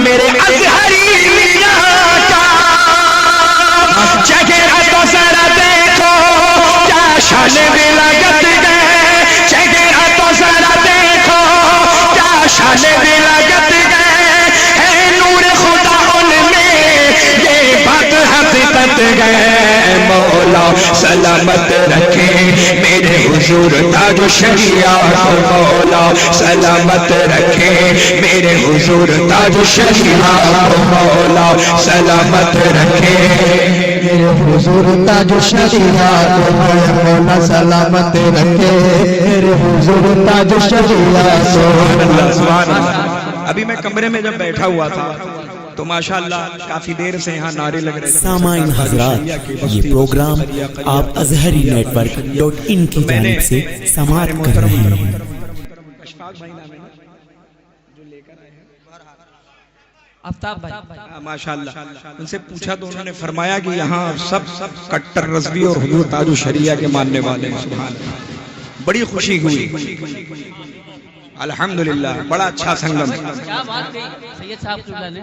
میرے ازہری میاں کا چہرہ تو ذرا دیکھو کیا شان ولایت گئے، چہرہ تو ذرا دیکھو کیا شان ولایت گئے، ہے نور خدا ان میں یہ بات حقیقت گئے، مولا سلامت رکھے میرے حضور تاج و شریعت، مولا سلامت رکھے میرے حضور تاج و شریعت، مولا سلامت رکھے میرے حضور تاج و شریعت، مولا سلامت رکھے میرے حضور تاج و شریعت۔ سبحان اللہ سبحان اللہ۔ ابھی میں کمرے میں جب بیٹھا ہوا تھا تو ماشاءاللہ کافی دیر سے یہاں نعرے لگ رہے تھے۔ سامعین حضرات، یہ پروگرام آپ ازہری نیٹ ورک .in کی جانب سے سماعت کر رہے ہیں۔ آفتاب بھائی ماشاءاللہ ان سے پوچھا تو انہوں نے فرمایا کہ یہاں سب کٹر رضوی اور حضور تاج و شریعہ کے ماننے والے ہیں۔ سبحان اللہ، بڑی خوشی ہوئی، الحمدللہ، بڑا اچھا سنگم۔ کیا بات کہی سید صاحب کی اللہ نے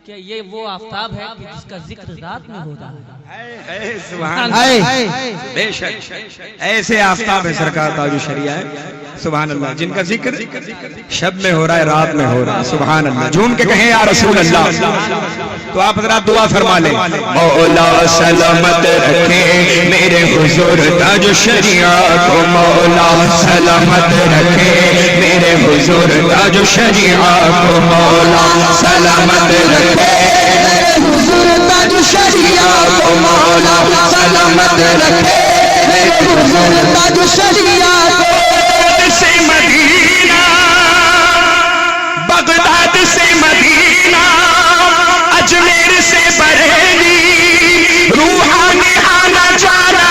کہ یہ وہ آفتاب ہے کہ جس کا ذکر رات میں ہوتا ہے۔ سبحان اللہ، بے شک ایسے آفتاب ہے سرکار تاج و شریعہ ہے، سبحان اللہ، جن کا ذکر شب میں ہو رہا ہے، رات میں ہو رہا ہے، سبحان اللہ۔ جھوم کے کہیں یا رسول اللہ، تو آپ حضرات دعا فرما لیں۔ مولا سلامت رکھے میرے حضور تاج و شریعہ کو، مولا سلامت رکھے میرے حضور تاج و شریعہ کو، مولا سلامت رکھے میرے حضور تاج و شریعہ کو، مولا سلامت رکھے میرے حضور تاج و شریعہ کو۔ سے مدینہ، بغداد سے مدینہ، اجمیر سے بریلی، روحانی آنا جانا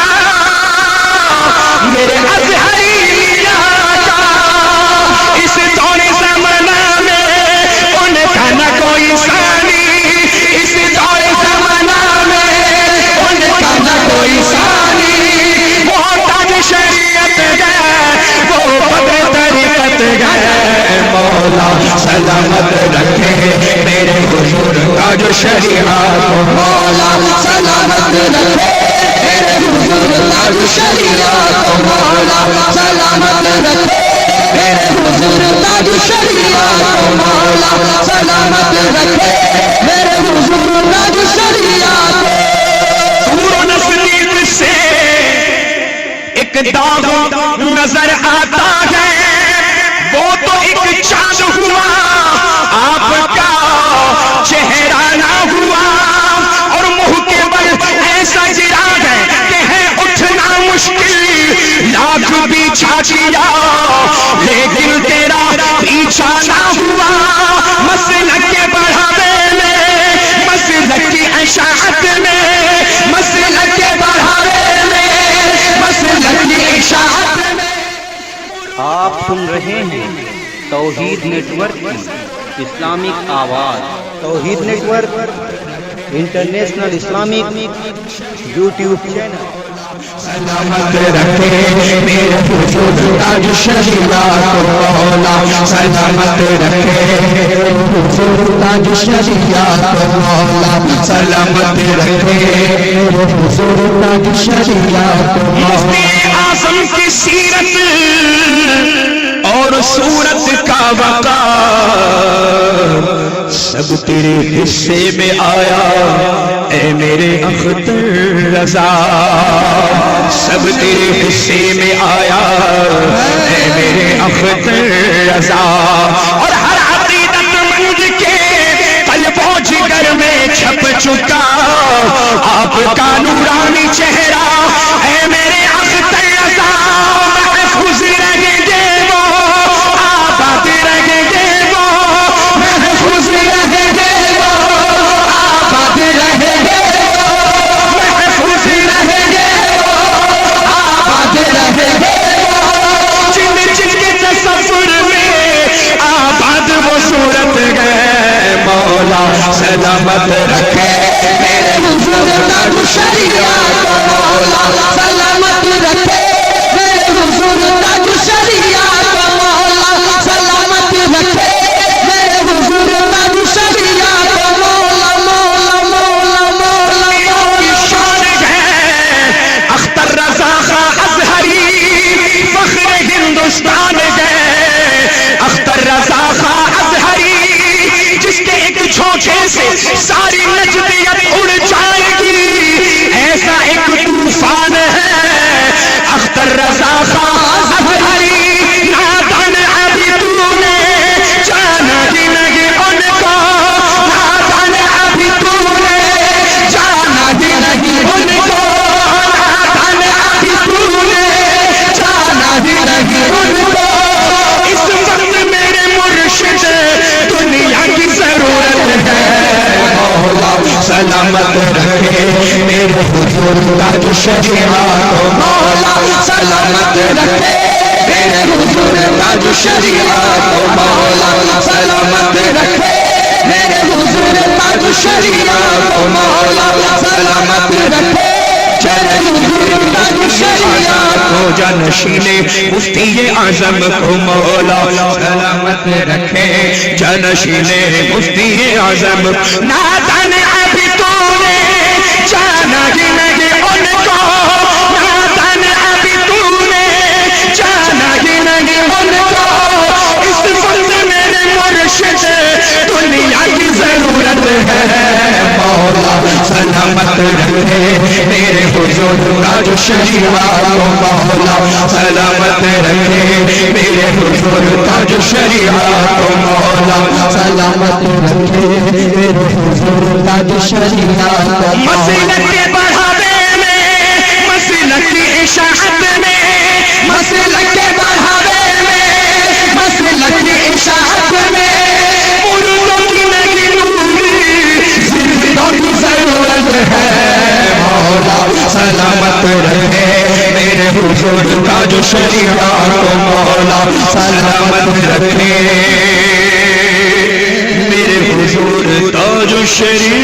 میرے ازہری میاں کا، اس دور زمانہ میں ان کا نہ کوئی ثانی، اس دور زمانہ میں ان کا نہ کوئی ثانی، وہ تاج شریعت گئے، وہ بدر طریقت گئے، مولا سلامت رکھے میرے حضور تاج و شریعہ کو، مولا سلامت رکھے میرے حضور تاج و شریعہ کو، مولا سلامت رکھے میرے حضور تاج و شریعہ کو، مولا سلامت رکھے میرے حضور تاج و شریعہ کو۔ دور و نزدیک سے ایک داغ نظر آتا ہے، وہ تو ایک چاند ہوا، آپ کا چہرہ نہ ہوا، اور منہ کے بل ایسا گرا ہے کہ ہے اٹھنا مشکل، لاکھ پیچھا کیا لیکن تیرا پیچھا نہ ہوا، مسلک کے بڑھاوے میں، مسلک کی اشاعت میں، مسلک کے بڑھاوے میں، مسلک کی اشاعت میں۔ آپ سن رہے ہیں توحید نیٹ ورک کی اسلامک آواز۔ Tawheed network international Islamic YouTube channel. سلامت رکھے میرے حضور تاج و شریعہ کو، مولا سلامت رکھے میرے حضور تاج و شریعہ کو، مولا سلامت رکھے میرے حضور تاج و شریعہ کو۔ مفتی اعظم کی سیرت اور صورت کا وقار سب تیرے حصے میں آیا، اے میرے اختر رضا، سب تیرے حصے میں آیا، اے میرے اختر رضا، اور ہر عقیدت مند کے قلب و جگر میں چھپ چکا آپ کا نورانی چہرہ، اے میرے اختر رضا، محفوظ رہیں گے وہ، آباد رہیں گے وہ، محفوظ رہیں گے وہ، آباد رہیں گے وہ، محفوظ رہیں گے وہ، آباد رہیں گے وہ، جن کے تصور میں آباد وہ صورت گئے، مولا سلامت رکھے میرے حضور تاج و شریعہ کو، مولا سلامت رکھے میرے حضور تاج و شریعہ کو، مولا سلامت رکھے میرے حضور تاج و شریعہ سے ساری نجدیت اڑ جائے گی. ایسا ایک طوفان ہے اختر رضا خان اظہری نادان ابھی تو نے جانا ہی نہیں ان کو. نادان ابھی تو نے جانا ہی نہیں ان کو. نادان ابھی تو نے جانا ہی نہیں ان کو. اس وقت میرے مرشد دنیا کی ضرورت ہے. مولا سلامت رکھے میرے حضور تاج شریعت. مولا سلامت رکھے میرے حضور تاج شریعت. مولا سلامت رکھے میرے حضور تاج شریعت. مولا سلامت رکھے جانشین مفتی اعظم کو مولا سلامت رکھے. جانشین مفتی اعظم نادان ابھی تو نے جانا ہی نہیں ان کو. نادان ابھی تو نے جانا ہی نہیں ان کو. اس وقت میرے مرشد دنیا کی ضرورت ہے. مولا سلامت رکھے میرے حضور تاج شریعت. مولا سلامت رکھے میرے حضور تاج شریعت. مولا سلامت رکھے میرے حضور تاج شریعت. مسلک کے بڑھاوے میں مسلک کی اشاعت میں مسلک کے بڑھاوے میں مسلک کی اشاعت میں اردو کی نہیں زندوں کی ضرورت ہے. مولا سلامت رکھے میرے حضور تاج شریعت. مولا سلامت رکھے میرے حضور تاج شریعت.